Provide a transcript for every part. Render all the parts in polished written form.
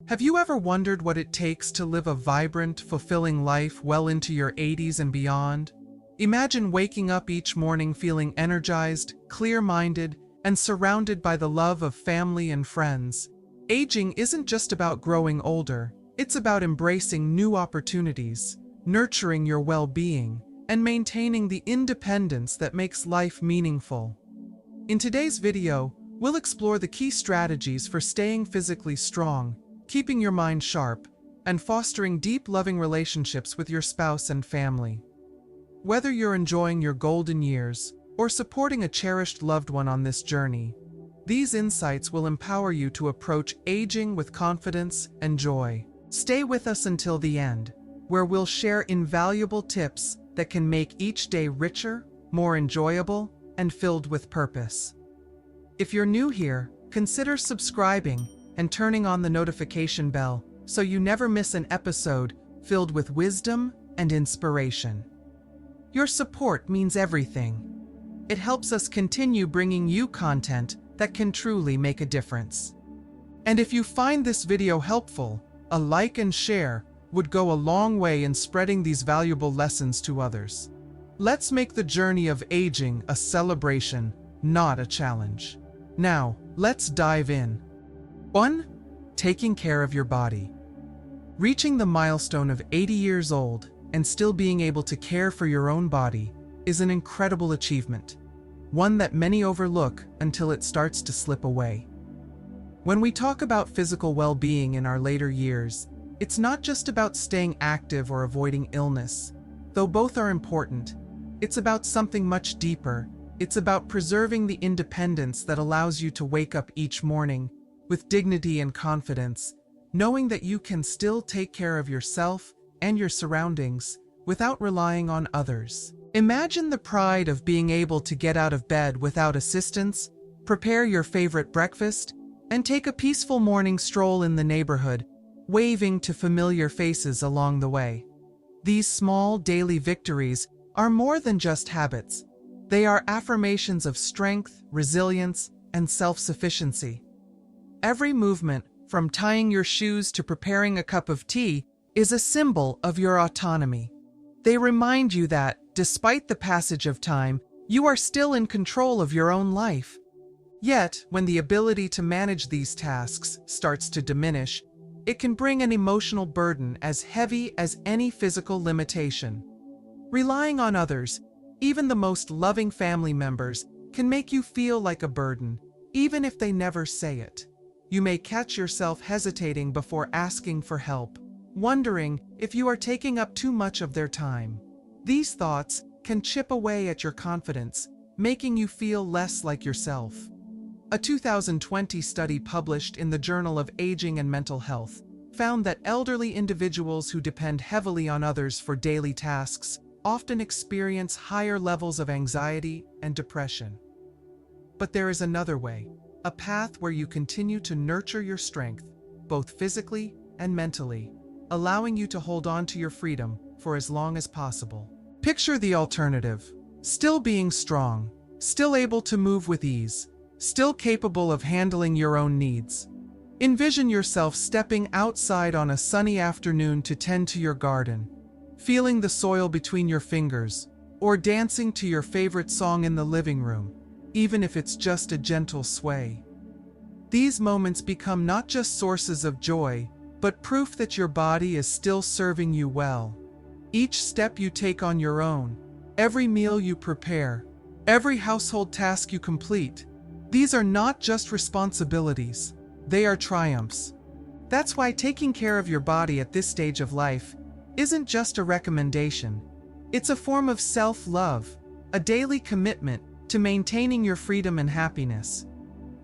Have you ever wondered what it takes to live a vibrant, fulfilling life well into your 80s and beyond? Imagine waking up each morning feeling energized, clear-minded, and surrounded by the love of family and friends. Aging isn't just about growing older, it's about embracing new opportunities, nurturing your well-being, and maintaining the independence that makes life meaningful. In today's video, we'll explore the key strategies for staying physically strong, keeping your mind sharp, and fostering deep, loving relationships with your spouse and family. Whether you're enjoying your golden years or supporting a cherished loved one on this journey, these insights will empower you to approach aging with confidence and joy. Stay with us until the end, where we'll share invaluable tips that can make each day richer, more enjoyable, and filled with purpose. If you're new here, consider subscribing and turning on the notification bell so you never miss an episode filled with wisdom and inspiration. Your support means everything. It helps us continue bringing you content that can truly make a difference. And if you find this video helpful, a like and share would go a long way in spreading these valuable lessons to others. Let's make the journey of aging a celebration, not a challenge. Now, let's dive in. 1. Taking care of your body. Reaching the milestone of 80 years old and still being able to care for your own body is an incredible achievement, one that many overlook until it starts to slip away. When we talk about physical well-being in our later years, it's not just about staying active or avoiding illness, though both are important. It's about something much deeper. It's about preserving the independence that allows you to wake up each morning with dignity and confidence, knowing that you can still take care of yourself and your surroundings without relying on others. Imagine the pride of being able to get out of bed without assistance, prepare your favorite breakfast, and take a peaceful morning stroll in the neighborhood, waving to familiar faces along the way. These small daily victories are more than just habits. They are affirmations of strength, resilience, and self-sufficiency. Every movement, from tying your shoes to preparing a cup of tea, is a symbol of your autonomy. They remind you that, despite the passage of time, you are still in control of your own life. Yet, when the ability to manage these tasks starts to diminish, it can bring an emotional burden as heavy as any physical limitation. Relying on others, even the most loving family members, can make you feel like a burden, even if they never say it. You may catch yourself hesitating before asking for help, wondering if you are taking up too much of their time. These thoughts can chip away at your confidence, making you feel less like yourself. A 2020 study published in the Journal of Aging and Mental Health found that elderly individuals who depend heavily on others for daily tasks often experience higher levels of anxiety and depression. But there is another way, a path where you continue to nurture your strength, both physically and mentally, allowing you to hold on to your freedom for as long as possible. Picture the alternative: still being strong, still able to move with ease, still capable of handling your own needs. Envision yourself stepping outside on a sunny afternoon to tend to your garden, feeling the soil between your fingers, or dancing to your favorite song in the living room, even if it's just a gentle sway. These moments become not just sources of joy, but proof that your body is still serving you well. Each step you take on your own, every meal you prepare, every household task you complete, these are not just responsibilities, they are triumphs. That's why taking care of your body at this stage of life isn't just a recommendation. It's a form of self-love, a daily commitment to maintaining your freedom and happiness.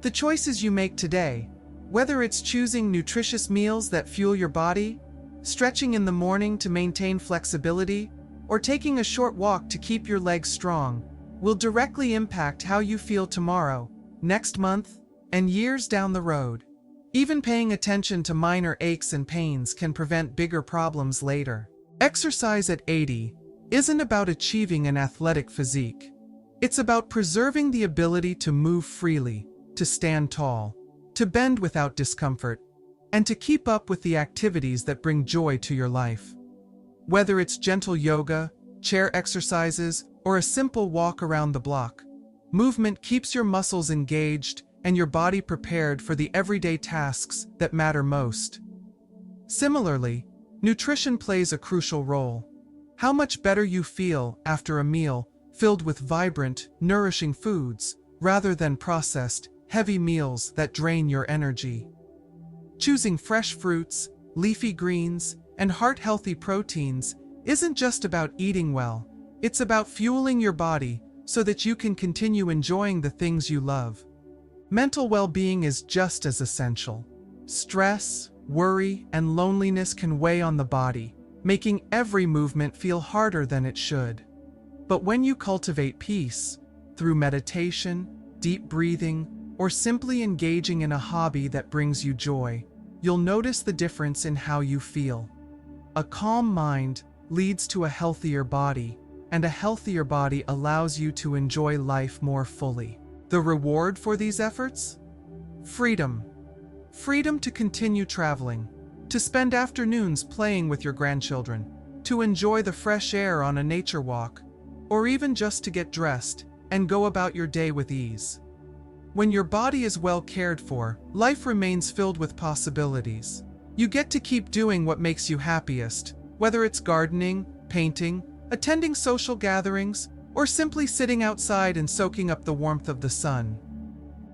The choices you make today, whether it's choosing nutritious meals that fuel your body, stretching in the morning to maintain flexibility, or taking a short walk to keep your legs strong, will directly impact how you feel tomorrow, next month, and years down the road. Even paying attention to minor aches and pains can prevent bigger problems later. Exercise at 80 isn't about achieving an athletic physique. It's about preserving the ability to move freely, to stand tall, to bend without discomfort, and to keep up with the activities that bring joy to your life. Whether it's gentle yoga, chair exercises, or a simple walk around the block, movement keeps your muscles engaged and your body prepared for the everyday tasks that matter most. Similarly, nutrition plays a crucial role. How much better you feel after a meal filled with vibrant, nourishing foods, rather than processed, heavy meals that drain your energy. Choosing fresh fruits, leafy greens, and heart-healthy proteins isn't just about eating well, it's about fueling your body so that you can continue enjoying the things you love. Mental well-being is just as essential. Stress, worry, and loneliness can weigh on the body, making every movement feel harder than it should. But when you cultivate peace, through meditation, deep breathing, or simply engaging in a hobby that brings you joy, you'll notice the difference in how you feel. A calm mind leads to a healthier body, and a healthier body allows you to enjoy life more fully. The reward for these efforts? Freedom. Freedom to continue traveling, to spend afternoons playing with your grandchildren, to enjoy the fresh air on a nature walk, or even just to get dressed and go about your day with ease. When your body is well cared for, life remains filled with possibilities. You get to keep doing what makes you happiest, whether it's gardening, painting, attending social gatherings, or simply sitting outside and soaking up the warmth of the sun.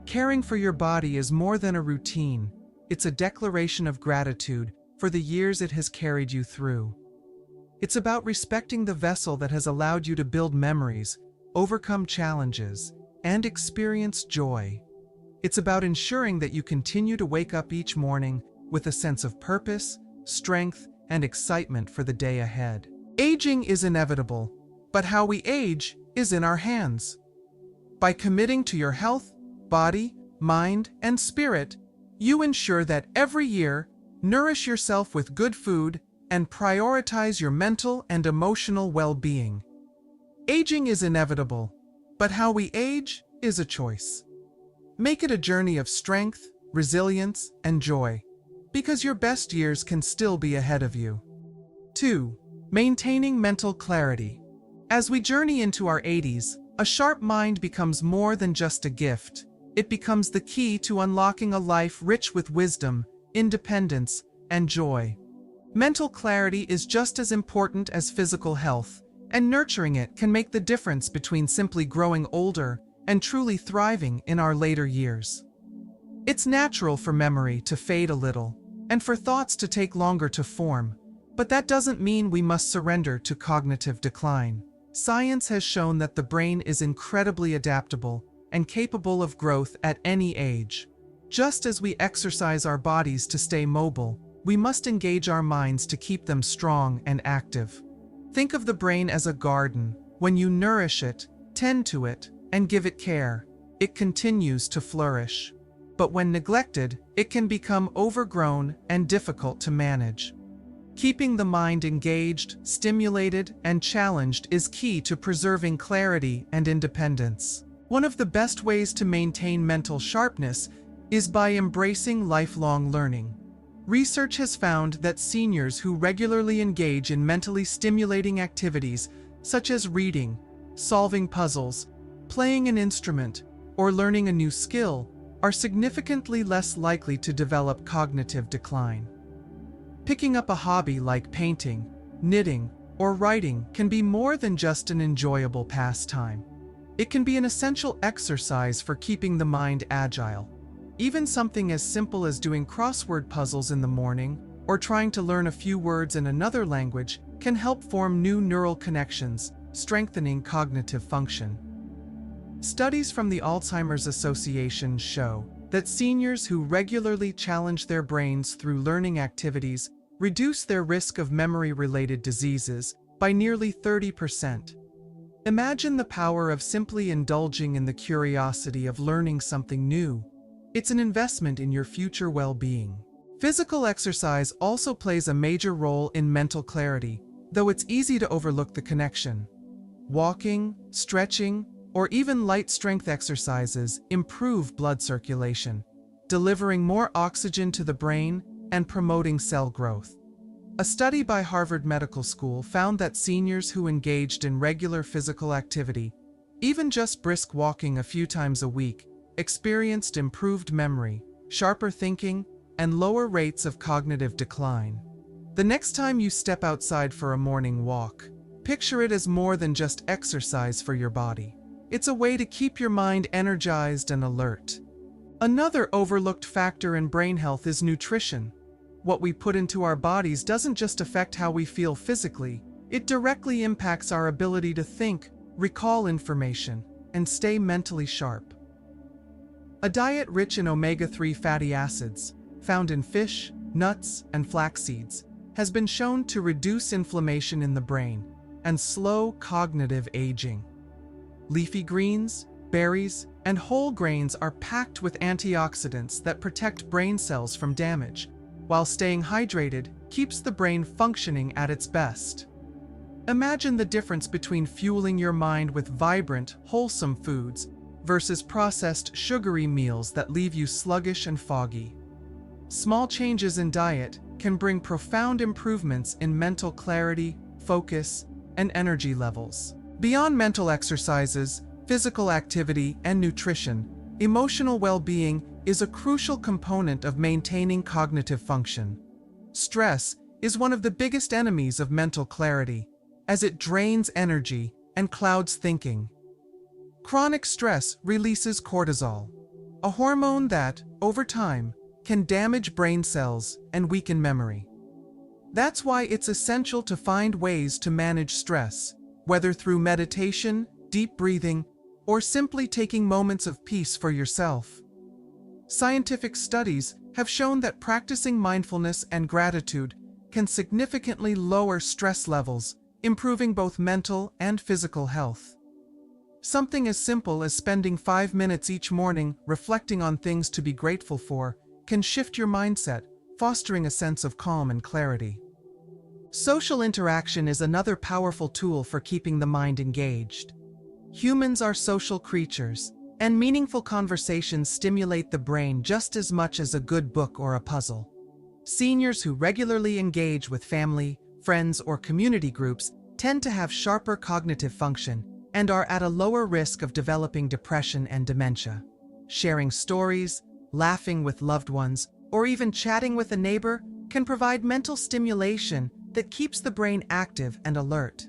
Caring for your body is more than a routine. It's a declaration of gratitude for the years it has carried you through. It's about respecting the vessel that has allowed you to build memories, overcome challenges, and experience joy. It's about ensuring that you continue to wake up each morning with a sense of purpose, strength, and excitement for the day ahead. Aging is inevitable, but how we age is in our hands. By committing to your health, body, mind, and spirit, you ensure that every year, nourish yourself with good food and prioritize your mental and emotional well-being. Aging is inevitable, but how we age is a choice. Make it a journey of strength, resilience, and joy, because your best years can still be ahead of you. 2. Maintaining mental clarity. As we journey into our 80s, a sharp mind becomes more than just a gift. It becomes the key to unlocking a life rich with wisdom, independence, and joy. Mental clarity is just as important as physical health, and nurturing it can make the difference between simply growing older and truly thriving in our later years. It's natural for memory to fade a little, and for thoughts to take longer to form, but that doesn't mean we must surrender to cognitive decline. Science has shown that the brain is incredibly adaptable and capable of growth at any age. Just as we exercise our bodies to stay mobile, we must engage our minds to keep them strong and active. Think of the brain as a garden. When you nourish it, tend to it, and give it care, it continues to flourish. But when neglected, it can become overgrown and difficult to manage. Keeping the mind engaged, stimulated, and challenged is key to preserving clarity and independence. One of the best ways to maintain mental sharpness is by embracing lifelong learning. Research has found that seniors who regularly engage in mentally stimulating activities such as reading, solving puzzles, playing an instrument, or learning a new skill are significantly less likely to develop cognitive decline. Picking up a hobby like painting, knitting, or writing can be more than just an enjoyable pastime. It can be an essential exercise for keeping the mind agile. Even something as simple as doing crossword puzzles in the morning or trying to learn a few words in another language can help form new neural connections, strengthening cognitive function. Studies from the Alzheimer's Association show that seniors who regularly challenge their brains through learning activities reduce their risk of memory-related diseases by nearly 30%. Imagine the power of simply indulging in the curiosity of learning something new. It's an investment in your future well-being. Physical exercise also plays a major role in mental clarity, though it's easy to overlook the connection. Walking, stretching, or even light strength exercises improve blood circulation, delivering more oxygen to the brain and promoting cell growth. A study by Harvard Medical School found that seniors who engaged in regular physical activity, even just brisk walking a few times a week, experienced improved memory, sharper thinking, and lower rates of cognitive decline. The next time you step outside for a morning walk, picture it as more than just exercise for your body. It's a way to keep your mind energized and alert. Another overlooked factor in brain health is nutrition. What we put into our bodies doesn't just affect how we feel physically, it directly impacts our ability to think, recall information, and stay mentally sharp. A diet rich in omega-3 fatty acids, found in fish, nuts, and flax seeds, has been shown to reduce inflammation in the brain and slow cognitive aging. Leafy greens, berries, and whole grains are packed with antioxidants that protect brain cells from damage, while staying hydrated keeps the brain functioning at its best. Imagine the difference between fueling your mind with vibrant, wholesome foods versus processed, sugary meals that leave you sluggish and foggy. Small changes in diet can bring profound improvements in mental clarity, focus, and energy levels. Beyond mental exercises, physical activity, and nutrition, emotional well-being is a crucial component of maintaining cognitive function. Stress is one of the biggest enemies of mental clarity, as it drains energy and clouds thinking. Chronic stress releases cortisol, a hormone that, over time, can damage brain cells and weaken memory. That's why it's essential to find ways to manage stress, whether through meditation, deep breathing, or simply taking moments of peace for yourself. Scientific studies have shown that practicing mindfulness and gratitude can significantly lower stress levels, improving both mental and physical health. Something as simple as spending 5 minutes each morning reflecting on things to be grateful for can shift your mindset, fostering a sense of calm and clarity. Social interaction is another powerful tool for keeping the mind engaged. Humans are social creatures, and meaningful conversations stimulate the brain just as much as a good book or a puzzle. Seniors who regularly engage with family, friends, or community groups tend to have sharper cognitive function and are at a lower risk of developing depression and dementia. Sharing stories, laughing with loved ones, or even chatting with a neighbor can provide mental stimulation that keeps the brain active and alert.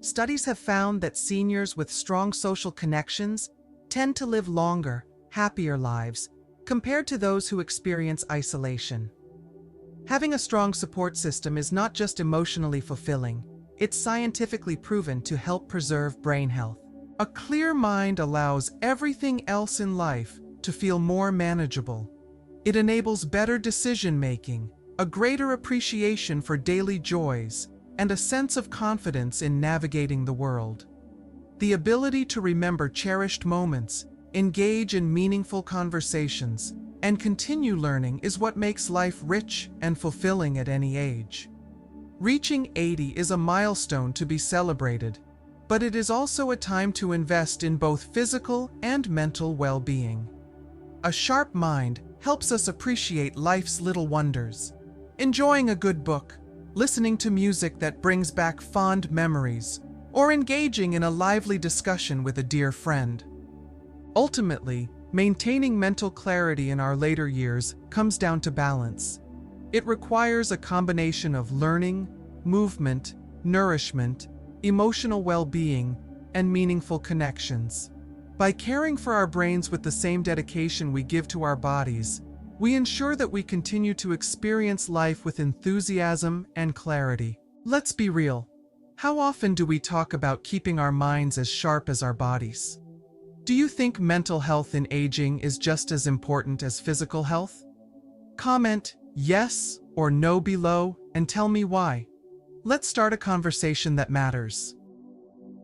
Studies have found that seniors with strong social connections tend to live longer, happier lives compared to those who experience isolation. Having a strong support system is not just emotionally fulfilling, it's scientifically proven to help preserve brain health. A clear mind allows everything else in life to feel more manageable. It enables better decision-making, a greater appreciation for daily joys, and a sense of confidence in navigating the world. The ability to remember cherished moments, engage in meaningful conversations, and continue learning is what makes life rich and fulfilling at any age. Reaching 80 is a milestone to be celebrated, but it is also a time to invest in both physical and mental well-being. A sharp mind helps us appreciate life's little wonders. Enjoying a good book, listening to music that brings back fond memories, or engaging in a lively discussion with a dear friend. Ultimately, maintaining mental clarity in our later years comes down to balance. It requires a combination of learning, movement, nourishment, emotional well-being, and meaningful connections. By caring for our brains with the same dedication we give to our bodies, we ensure that we continue to experience life with enthusiasm and clarity. Let's be real. How often do we talk about keeping our minds as sharp as our bodies? Do you think mental health in aging is just as important as physical health? Comment yes or no below and tell me why. Let's start a conversation that matters.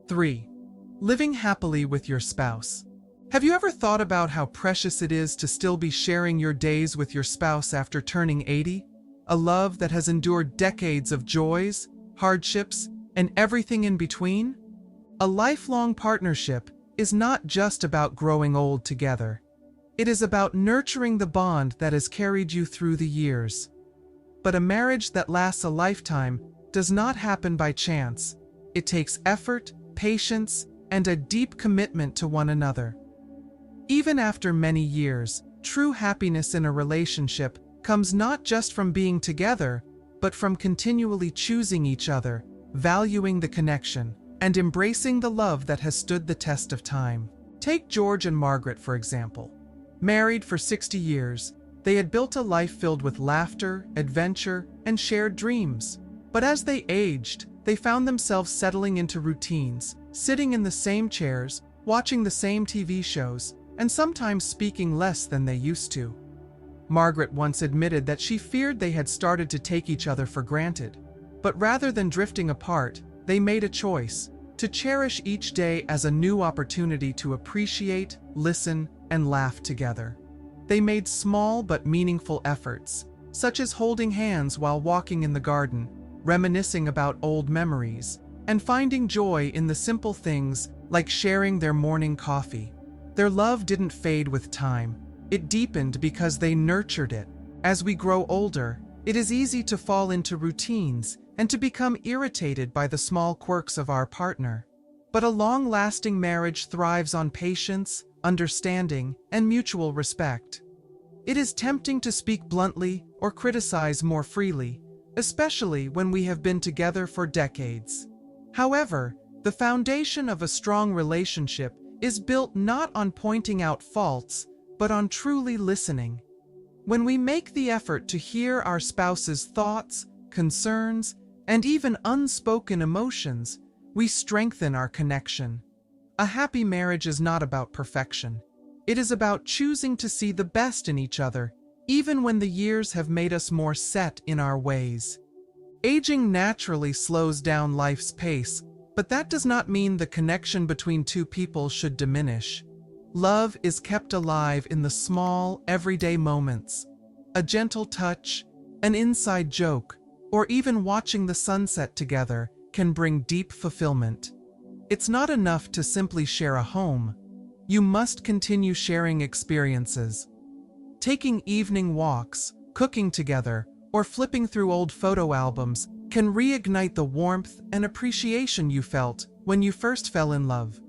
3. Living happily with your spouse. Have you ever thought about how precious it is to still be sharing your days with your spouse after turning 80? A love that has endured decades of joys, hardships, and everything in between? A lifelong partnership is not just about growing old together. It is about nurturing the bond that has carried you through the years. But a marriage that lasts a lifetime does not happen by chance. It takes effort, patience, and a deep commitment to one another. Even after many years, true happiness in a relationship comes not just from being together, but from continually choosing each other, valuing the connection, and embracing the love that has stood the test of time. Take George and Margaret, for example. Married for 60 years, they had built a life filled with laughter, adventure, and shared dreams. But as they aged, they found themselves settling into routines, sitting in the same chairs, watching the same TV shows, and sometimes speaking less than they used to. Margaret once admitted that she feared they had started to take each other for granted. But rather than drifting apart, they made a choice to cherish each day as a new opportunity to appreciate, listen, and laugh together. They made small but meaningful efforts, such as holding hands while walking in the garden, reminiscing about old memories, and finding joy in the simple things like sharing their morning coffee. Their love didn't fade with time. It deepened because they nurtured it. As we grow older, it is easy to fall into routines and to become irritated by the small quirks of our partner. But a long-lasting marriage thrives on patience, understanding, and mutual respect. It is tempting to speak bluntly or criticize more freely, especially when we have been together for decades. However, the foundation of a strong relationship is built not on pointing out faults, but on truly listening. When we make the effort to hear our spouse's thoughts, concerns, and even unspoken emotions, we strengthen our connection. A happy marriage is not about perfection. It is about choosing to see the best in each other, even when the years have made us more set in our ways. Aging naturally slows down life's pace, but that does not mean the connection between two people should diminish. Love is kept alive in the small, everyday moments. A gentle touch, an inside joke, or even watching the sunset together can bring deep fulfillment. It's not enough to simply share a home. You must continue sharing experiences. Taking evening walks, cooking together, or flipping through old photo albums can reignite the warmth and appreciation you felt when you first fell in love.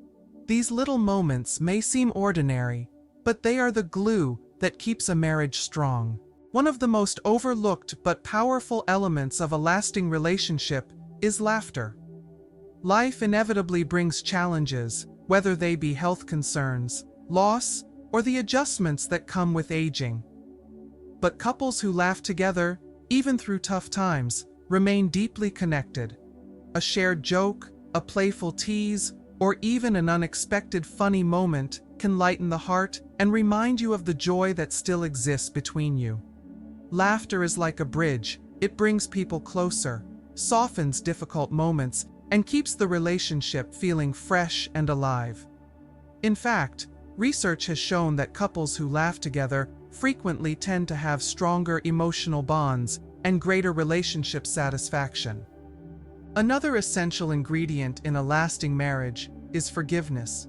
These little moments may seem ordinary, but they are the glue that keeps a marriage strong. One of the most overlooked but powerful elements of a lasting relationship is laughter. Life inevitably brings challenges, whether they be health concerns, loss, or the adjustments that come with aging. But couples who laugh together, even through tough times, remain deeply connected. A shared joke, a playful tease, or even an unexpected funny moment can lighten the heart and remind you of the joy that still exists between you. Laughter is like a bridge. It brings people closer, softens difficult moments, and keeps the relationship feeling fresh and alive. In fact, research has shown that couples who laugh together frequently tend to have stronger emotional bonds and greater relationship satisfaction. Another essential ingredient in a lasting marriage is forgiveness.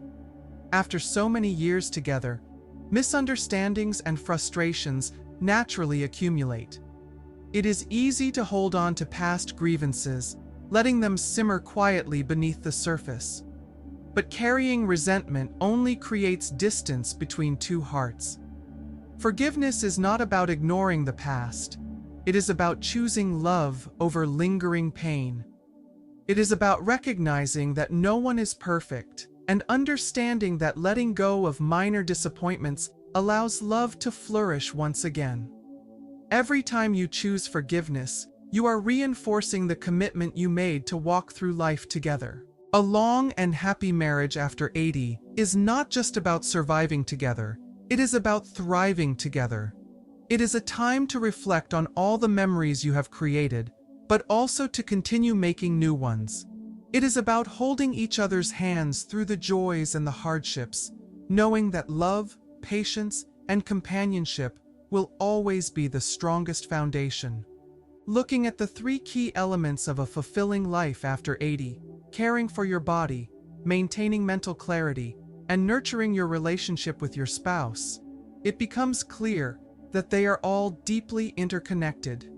After so many years together, misunderstandings and frustrations naturally accumulate. It is easy to hold on to past grievances, letting them simmer quietly beneath the surface. But carrying resentment only creates distance between two hearts. Forgiveness is not about ignoring the past. It is about choosing love over lingering pain. It is about recognizing that no one is perfect and understanding that letting go of minor disappointments allows love to flourish once again. Every time you choose forgiveness, you are reinforcing the commitment you made to walk through life together. A long and happy marriage after 80 is not just about surviving together, it is about thriving together. It is a time to reflect on all the memories you have created, but also to continue making new ones. It is about holding each other's hands through the joys and the hardships, knowing that love, patience, and companionship will always be the strongest foundation. Looking at the three key elements of a fulfilling life after 80, caring for your body, maintaining mental clarity, and nurturing your relationship with your spouse, it becomes clear that they are all deeply interconnected.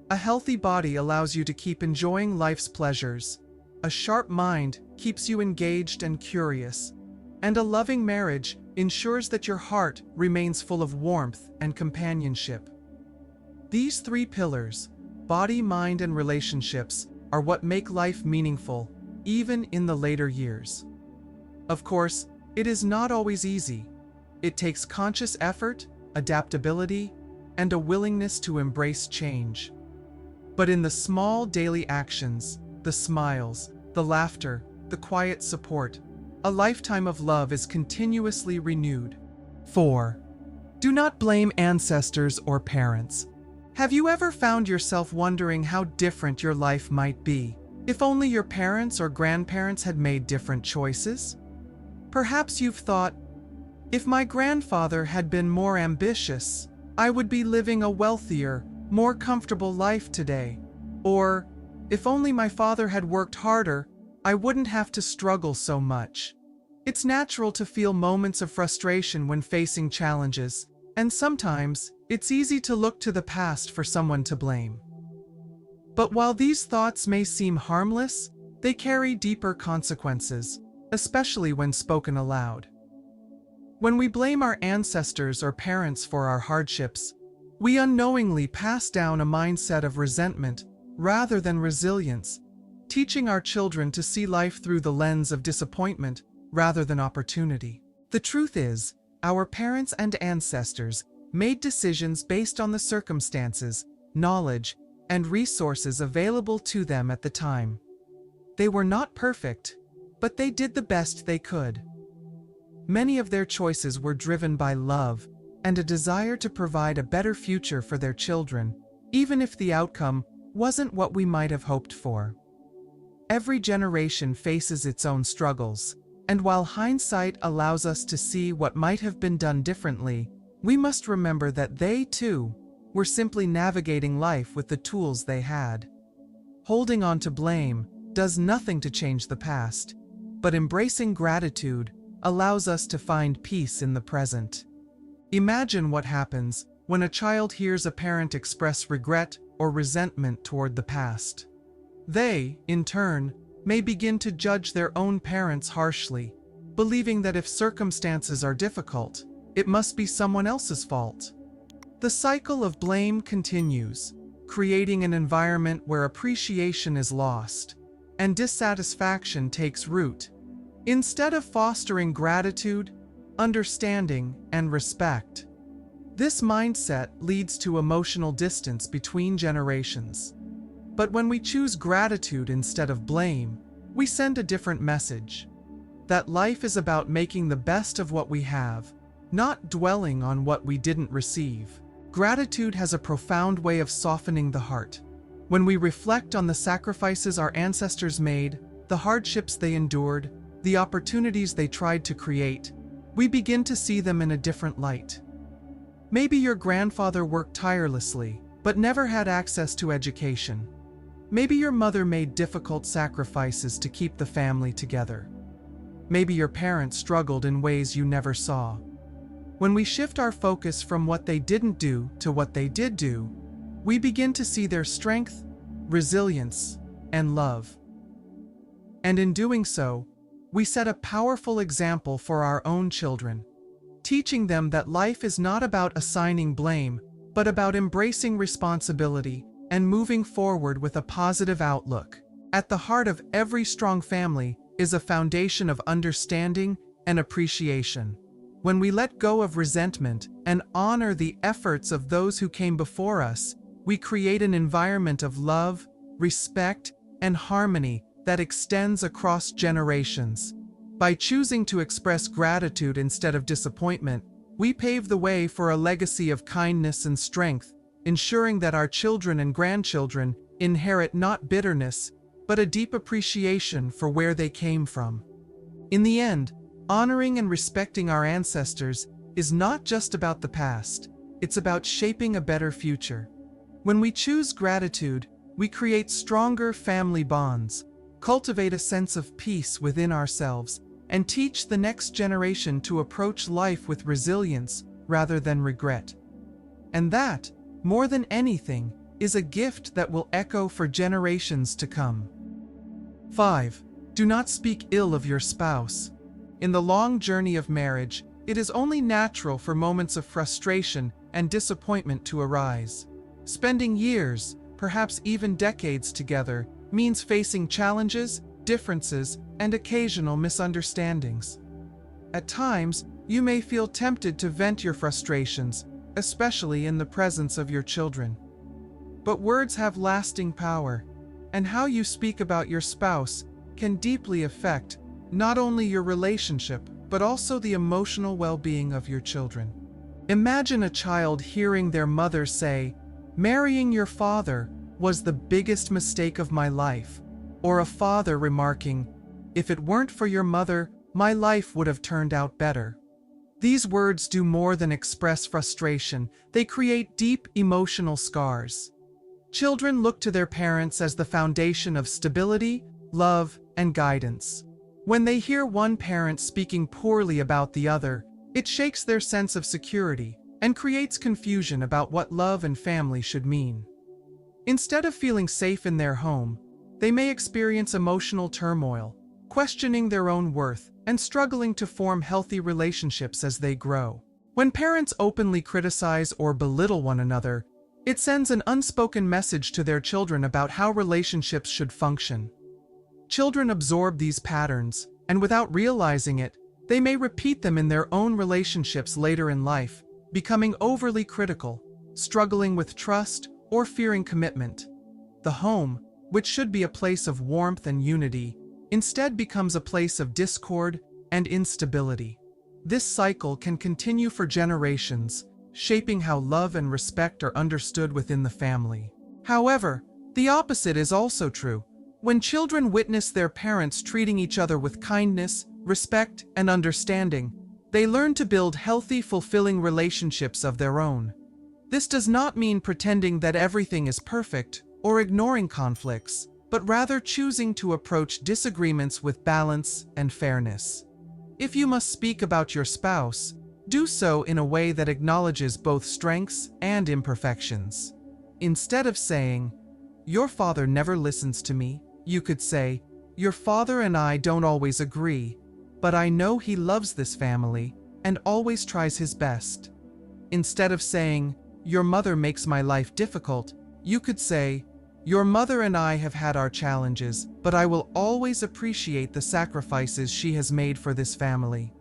A healthy body allows you to keep enjoying life's pleasures. A sharp mind keeps you engaged and curious. And a loving marriage ensures that your heart remains full of warmth and companionship. These three pillars, body, mind, and relationships, are what make life meaningful, even in the later years. Of course, it is not always easy. It takes conscious effort, adaptability, and a willingness to embrace change. But in the small daily actions, the smiles, the laughter, the quiet support, a lifetime of love is continuously renewed. 4. Do not blame ancestors or parents. Have you ever found yourself wondering how different your life might be if only your parents or grandparents had made different choices? Perhaps you've thought, if my grandfather had been more ambitious, I would be living a wealthier, more comfortable life today. Or, if only my father had worked harder, I wouldn't have to struggle so much. It's natural to feel moments of frustration when facing challenges, and sometimes it's easy to look to the past for someone to blame. But while these thoughts may seem harmless, they carry deeper consequences, especially when spoken aloud. When we blame our ancestors or parents for our hardships, we unknowingly pass down a mindset of resentment rather than resilience, teaching our children to see life through the lens of disappointment rather than opportunity. The truth is, our parents and ancestors made decisions based on the circumstances, knowledge, and resources available to them at the time. They were not perfect, but they did the best they could. Many of their choices were driven by love and a desire to provide a better future for their children, even if the outcome wasn't what we might have hoped for. Every generation faces its own struggles, and while hindsight allows us to see what might have been done differently, we must remember that they, too, were simply navigating life with the tools they had. Holding on to blame does nothing to change the past, but embracing gratitude allows us to find peace in the present. Imagine what happens when a child hears a parent express regret or resentment toward the past. They, in turn, may begin to judge their own parents harshly, believing that if circumstances are difficult, it must be someone else's fault. The cycle of blame continues, creating an environment where appreciation is lost and dissatisfaction takes root. Instead of fostering gratitude, understanding, and respect, this mindset leads to emotional distance between generations. But when we choose gratitude instead of blame, we send a different message. That life is about making the best of what we have, not dwelling on what we didn't receive. Gratitude has a profound way of softening the heart. When we reflect on the sacrifices our ancestors made, the hardships they endured, the opportunities they tried to create, we begin to see them in a different light. Maybe your grandfather worked tirelessly, but never had access to education. Maybe your mother made difficult sacrifices to keep the family together. Maybe your parents struggled in ways you never saw. When we shift our focus from what they didn't do to what they did do, we begin to see their strength, resilience, and love. And in doing so, we set a powerful example for our own children, teaching them that life is not about assigning blame, but about embracing responsibility and moving forward with a positive outlook. At the heart of every strong family is a foundation of understanding and appreciation. When we let go of resentment and honor the efforts of those who came before us, we create an environment of love, respect, and harmony that extends across generations. By choosing to express gratitude instead of disappointment, we pave the way for a legacy of kindness and strength, ensuring that our children and grandchildren inherit not bitterness, but a deep appreciation for where they came from. In the end, honoring and respecting our ancestors is not just about the past, it's about shaping a better future. When we choose gratitude, we create stronger family bonds, cultivate a sense of peace within ourselves, and teach the next generation to approach life with resilience rather than regret. And that, more than anything, is a gift that will echo for generations to come. 5. Do not speak ill of your spouse. In the long journey of marriage, it is only natural for moments of frustration and disappointment to arise. Spending years, perhaps even decades together, means facing challenges, differences, and occasional misunderstandings. At times, you may feel tempted to vent your frustrations, especially in the presence of your children. But words have lasting power, and how you speak about your spouse can deeply affect not only your relationship, but also the emotional well-being of your children. Imagine a child hearing their mother say, "Marrying your father was the biggest mistake of my life," or a father remarking, "If it weren't for your mother, my life would have turned out better." These words do more than express frustration, they create deep emotional scars. Children look to their parents as the foundation of stability, love, and guidance. When they hear one parent speaking poorly about the other, it shakes their sense of security and creates confusion about what love and family should mean. Instead of feeling safe in their home, they may experience emotional turmoil, questioning their own worth and struggling to form healthy relationships as they grow. When parents openly criticize or belittle one another, it sends an unspoken message to their children about how relationships should function. Children absorb these patterns, and without realizing it, they may repeat them in their own relationships later in life, becoming overly critical, struggling with trust, or fearing commitment. The home, which should be a place of warmth and unity, instead becomes a place of discord and instability. This cycle can continue for generations, shaping how love and respect are understood within the family. However, the opposite is also true. When children witness their parents treating each other with kindness, respect, and understanding, they learn to build healthy, fulfilling relationships of their own. This does not mean pretending that everything is perfect or ignoring conflicts, but rather choosing to approach disagreements with balance and fairness. If you must speak about your spouse, do so in a way that acknowledges both strengths and imperfections. Instead of saying, "Your father never listens to me," you could say, "Your father and I don't always agree, but I know he loves this family and always tries his best." Instead of saying, "Your mother makes my life difficult," you could say, "Your mother and I have had our challenges, but I will always appreciate the sacrifices she has made for this family."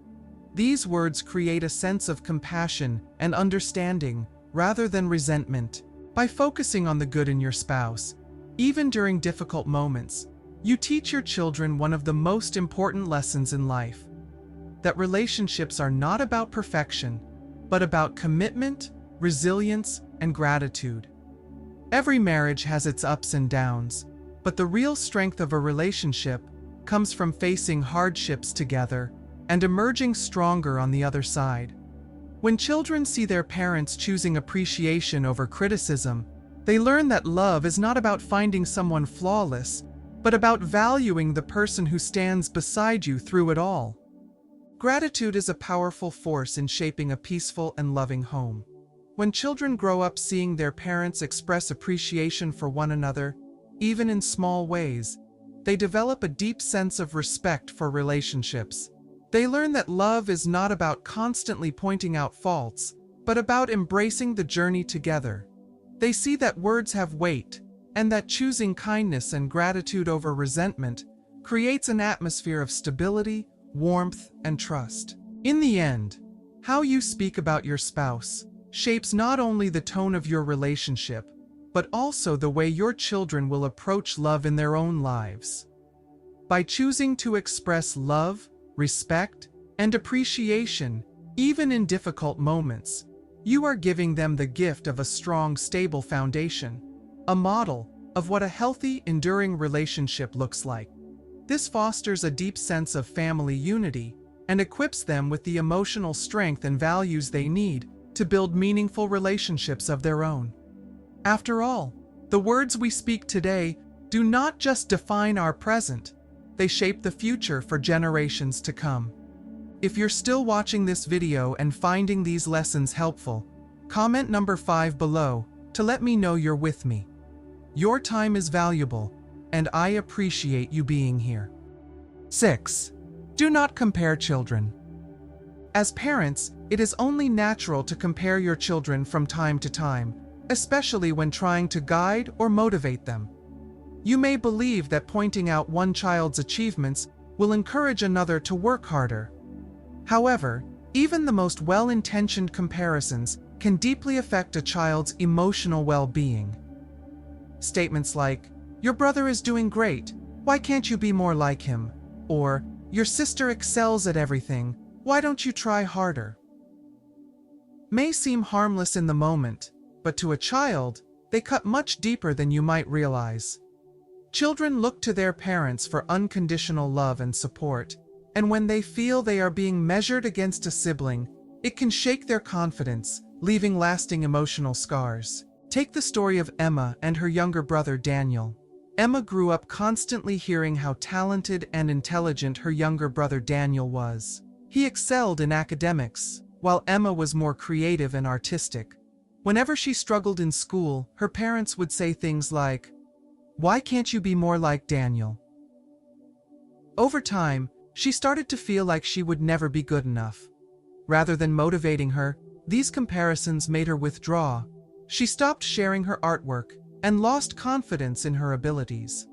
These words create a sense of compassion and understanding rather than resentment. By focusing on the good in your spouse, even during difficult moments, you teach your children one of the most important lessons in life: that relationships are not about perfection, but about commitment, resilience, and gratitude. Every marriage has its ups and downs, but the real strength of a relationship comes from facing hardships together and emerging stronger on the other side. When children see their parents choosing appreciation over criticism, they learn that love is not about finding someone flawless, but about valuing the person who stands beside you through it all. Gratitude is a powerful force in shaping a peaceful and loving home. When children grow up seeing their parents express appreciation for one another, even in small ways, they develop a deep sense of respect for relationships. They learn that love is not about constantly pointing out faults, but about embracing the journey together. They see that words have weight, and that choosing kindness and gratitude over resentment creates an atmosphere of stability, warmth, and trust. In the end, how you speak about your spouse shapes not only the tone of your relationship, but also the way your children will approach love in their own lives. By choosing to express love, respect, and appreciation, even in difficult moments, you are giving them the gift of a strong, stable foundation, a model of what a healthy, enduring relationship looks like. This fosters a deep sense of family unity and equips them with the emotional strength and values they need to build meaningful relationships of their own. After all, the words we speak today do not just define our present, they shape the future for generations to come. If you're still watching this video and finding these lessons helpful, comment number 5 below to let me know you're with me. Your time is valuable, and I appreciate you being here. 6. Do not compare children. As parents, it is only natural to compare your children from time to time, especially when trying to guide or motivate them. You may believe that pointing out one child's achievements will encourage another to work harder. However, even the most well-intentioned comparisons can deeply affect a child's emotional well-being. Statements like, "Your brother is doing great, why can't you be more like him?" Or, "Your sister excels at everything, why don't you try harder?" may seem harmless in the moment, but to a child, they cut much deeper than you might realize. Children look to their parents for unconditional love and support, and when they feel they are being measured against a sibling, it can shake their confidence, leaving lasting emotional scars. Take the story of Emma and her younger brother Daniel. Emma grew up constantly hearing how talented and intelligent her younger brother Daniel was. He excelled in academics, while Emma was more creative and artistic. Whenever she struggled in school, her parents would say things like, "Why can't you be more like Daniel?" Over time, she started to feel like she would never be good enough. Rather than motivating her, these comparisons made her withdraw. She stopped sharing her artwork and lost confidence in her abilities.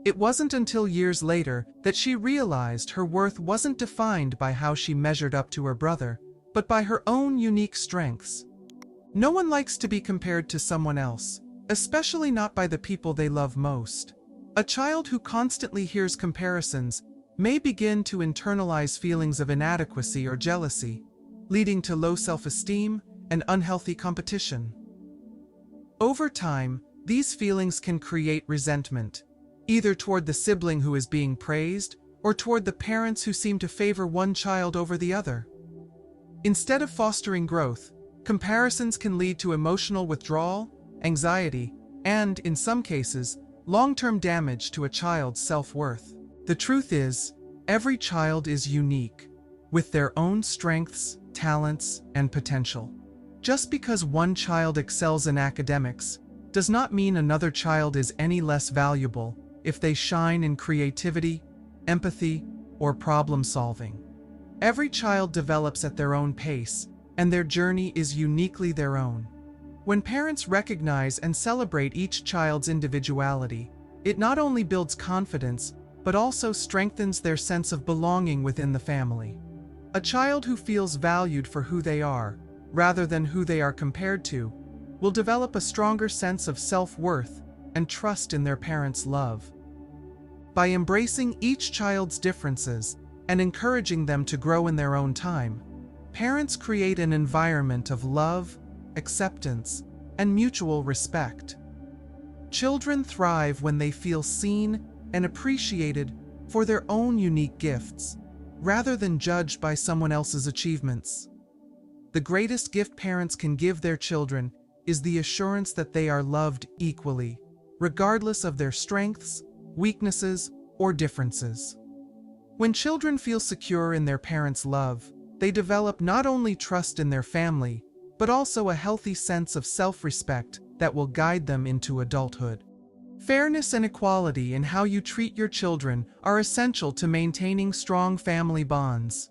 It wasn't until years later that she realized her worth wasn't defined by how she measured up to her brother, but by her own unique strengths. No one likes to be compared to someone else, especially not by the people they love most. A child who constantly hears comparisons may begin to internalize feelings of inadequacy or jealousy, leading to low self-esteem and unhealthy competition. Over time, these feelings can create resentment, either toward the sibling who is being praised or toward the parents who seem to favor one child over the other. Instead of fostering growth, comparisons can lead to emotional withdrawal, anxiety, and, in some cases, long-term damage to a child's self-worth. The truth is, every child is unique, with their own strengths, talents, and potential. Just because one child excels in academics does not mean another child is any less valuable if they shine in creativity, empathy, or problem-solving. Every child develops at their own pace, and their journey is uniquely their own. When parents recognize and celebrate each child's individuality, it not only builds confidence, but also strengthens their sense of belonging within the family. A child who feels valued for who they are, rather than who they are compared to, will develop a stronger sense of self-worth and trust in their parents' love. By embracing each child's differences and encouraging them to grow in their own time, parents create an environment of love, acceptance, and mutual respect. Children thrive when they feel seen and appreciated for their own unique gifts, rather than judged by someone else's achievements. The greatest gift parents can give their children is the assurance that they are loved equally, regardless of their strengths, weaknesses, or differences. When children feel secure in their parents' love, they develop not only trust in their family, but also a healthy sense of self-respect that will guide them into adulthood. Fairness and equality in how you treat your children are essential to maintaining strong family bonds.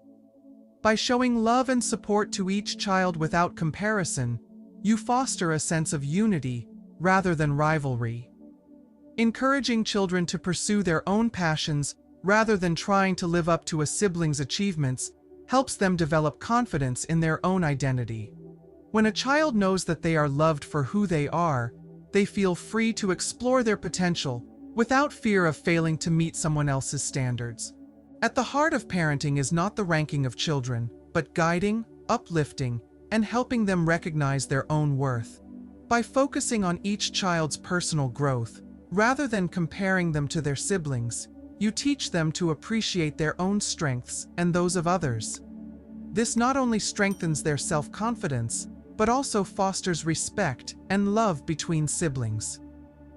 By showing love and support to each child without comparison, you foster a sense of unity rather than rivalry. Encouraging children to pursue their own passions rather than trying to live up to a sibling's achievements helps them develop confidence in their own identity. When a child knows that they are loved for who they are, they feel free to explore their potential without fear of failing to meet someone else's standards. At the heart of parenting is not the ranking of children, but guiding, uplifting, and helping them recognize their own worth. By focusing on each child's personal growth, rather than comparing them to their siblings, you teach them to appreciate their own strengths and those of others. This not only strengthens their self-confidence, but also fosters respect and love between siblings.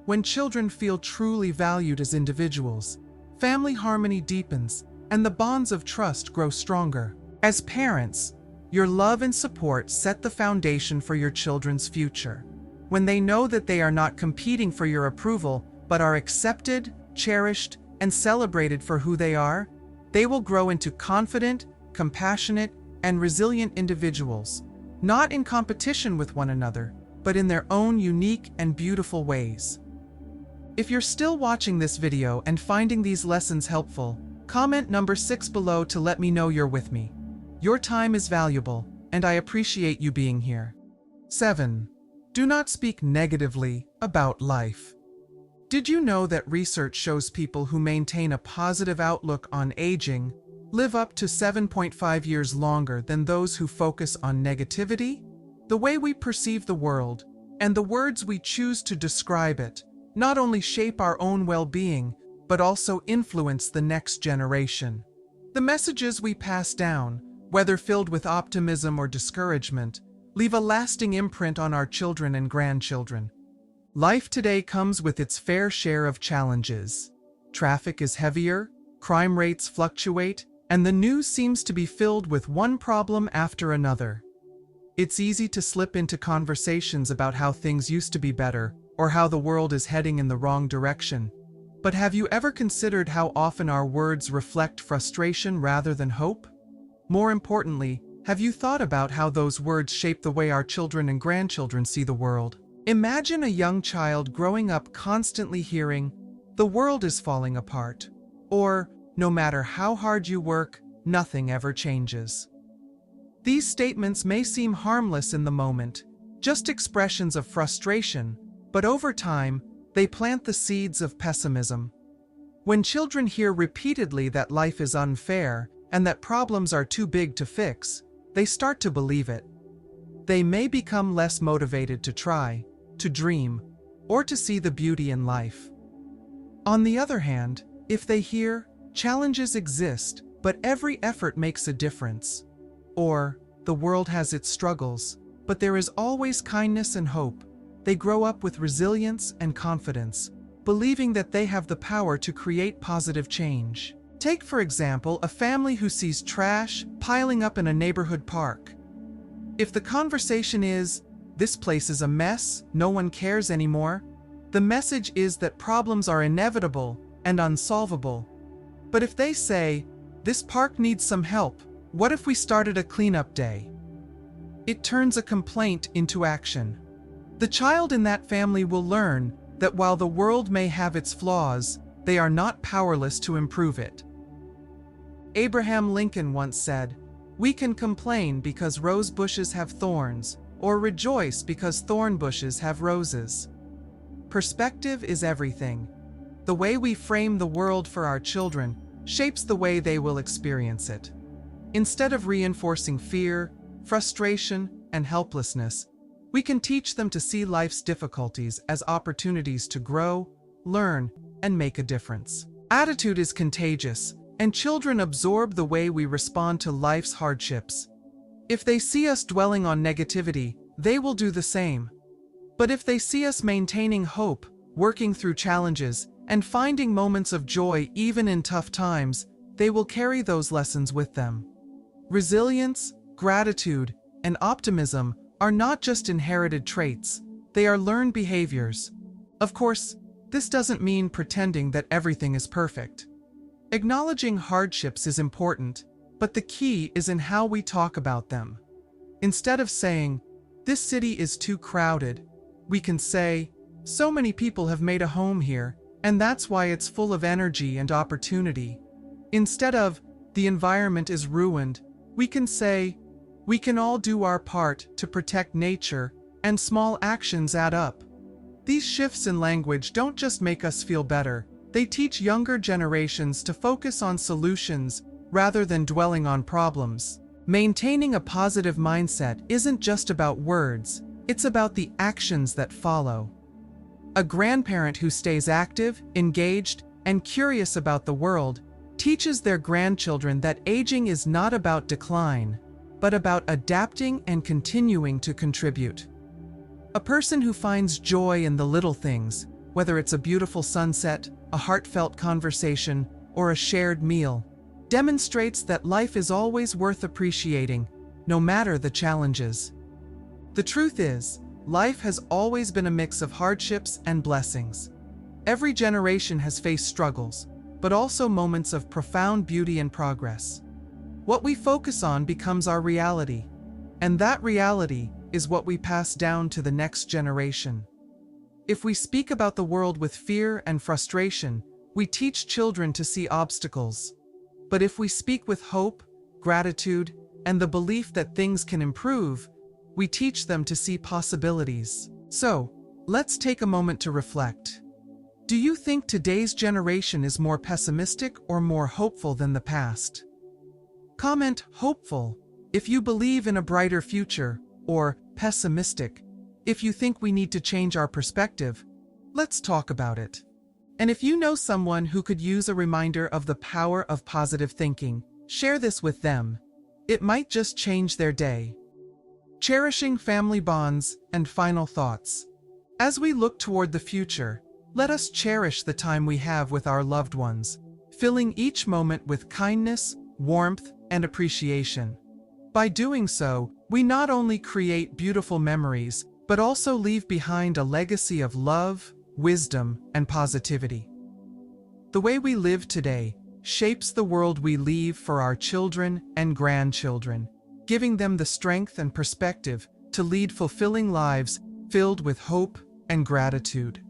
When children feel truly valued as individuals, family harmony deepens, and the bonds of trust grow stronger. As parents, your love and support set the foundation for your children's future. when they know that they are not competing for your approval, but are accepted, cherished, and celebrated for who they are, they will grow into confident, compassionate, and resilient individuals, not in competition with one another, but in their own unique and beautiful ways. If you're still watching this video and finding these lessons helpful, comment number 6 below to let me know you're with me. Your time is valuable, and I appreciate you being here. 7. Do not speak negatively about life. Did you know that research shows people who maintain a positive outlook on aging live up to 7.5 years longer than those who focus on negativity? The way we perceive the world, and the words we choose to describe it, not only shape our own well-being, but also influence the next generation. The messages we pass down, whether filled with optimism or discouragement, leave a lasting imprint on our children and grandchildren. Life today comes with its fair share of challenges. Traffic is heavier, crime rates fluctuate, and the news seems to be filled with one problem after another. It's easy to slip into conversations about how things used to be better, or how the world is heading in the wrong direction. But have you ever considered how often our words reflect frustration rather than hope? More importantly, have you thought about how those words shape the way our children and grandchildren see the world? Imagine a young child growing up constantly hearing, "The world is falling apart," or, "No matter how hard you work, nothing ever changes." These statements may seem harmless in the moment, just expressions of frustration, but over time, they plant the seeds of pessimism. When children hear repeatedly that life is unfair and that problems are too big to fix, they start to believe it. They may become less motivated to try, to dream, or to see the beauty in life. On the other hand, if they hear, "Challenges exist, but every effort makes a difference," or "The world has its struggles, but there is always kindness and hope," they grow up with resilience and confidence, believing that they have the power to create positive change. Take, for example, a family who sees trash piling up in a neighborhood park. If the conversation is, "This place is a mess, no one cares anymore," the message is that problems are inevitable and unsolvable. But if they say, "This park needs some help, what if we started a cleanup day?" it turns a complaint into action. The child in that family will learn that while the world may have its flaws, they are not powerless to improve it. Abraham Lincoln once said, "We can complain because rose bushes have thorns, or rejoice because thorn bushes have roses." Perspective is everything. The way we frame the world for our children shapes the way they will experience it. Instead of reinforcing fear, frustration, and helplessness, we can teach them to see life's difficulties as opportunities to grow, learn, and make a difference. Attitude is contagious, and children absorb the way we respond to life's hardships. If they see us dwelling on negativity, they will do the same. But if they see us maintaining hope, working through challenges, and finding moments of joy even in tough times, they will carry those lessons with them. Resilience, gratitude, and optimism are not just inherited traits, they are learned behaviors. Of course, this doesn't mean pretending that everything is perfect. Acknowledging hardships is important, but the key is in how we talk about them. Instead of saying, "This city is too crowded," we can say, "So many people have made a home here, and that's why it's full of energy and opportunity." Instead of, "The environment is ruined," we can say, "We can all do our part to protect nature, and small actions add up." These shifts in language don't just make us feel better, they teach younger generations to focus on solutions rather than dwelling on problems. Maintaining a positive mindset isn't just about words, it's about the actions that follow. A grandparent who stays active, engaged, and curious about the world teaches their grandchildren that aging is not about decline, but about adapting and continuing to contribute. A person who finds joy in the little things, whether it's a beautiful sunset, a heartfelt conversation, or a shared meal, demonstrates that life is always worth appreciating, no matter the challenges. The truth is, life has always been a mix of hardships and blessings. Every generation has faced struggles, but also moments of profound beauty and progress. What we focus on becomes our reality, and that reality is what we pass down to the next generation. If we speak about the world with fear and frustration, we teach children to see obstacles. But if we speak with hope, gratitude, and the belief that things can improve, we teach them to see possibilities. So, let's take a moment to reflect. Do you think today's generation is more pessimistic or more hopeful than the past? Comment hopeful if you believe in a brighter future, or pessimistic if you think we need to change our perspective. Let's talk about it. And if you know someone who could use a reminder of the power of positive thinking, share this with them. It might just change their day. Cherishing family bonds and final thoughts. As we look toward the future, let us cherish the time we have with our loved ones, filling each moment with kindness, warmth, and appreciation. By doing so, we not only create beautiful memories, but also leave behind a legacy of love, wisdom, and positivity. The way we live today shapes the world we leave for our children and grandchildren, giving them the strength and perspective to lead fulfilling lives filled with hope and gratitude.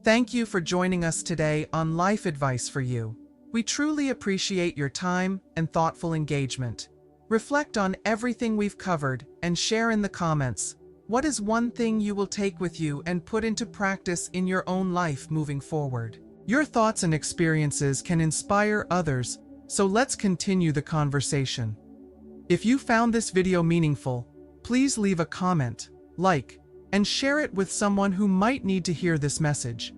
Thank you for joining us today on Life Advice for You. We truly appreciate your time and thoughtful engagement. Reflect on everything we've covered and share in the comments. What is one thing you will take with you and put into practice in your own life moving forward? Your thoughts and experiences can inspire others, so let's continue the conversation. If you found this video meaningful, please leave a comment, like, and share it with someone who might need to hear this message.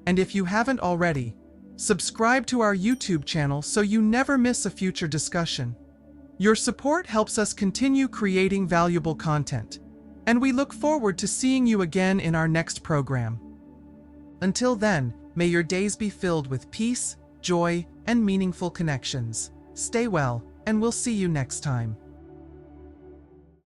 And if you haven't already, subscribe to our YouTube channel so you never miss a future discussion. Your support helps us continue creating valuable content, and we look forward to seeing you again in our next program. Until then, may your days be filled with peace, joy, and meaningful connections. Stay well, and we'll see you next time.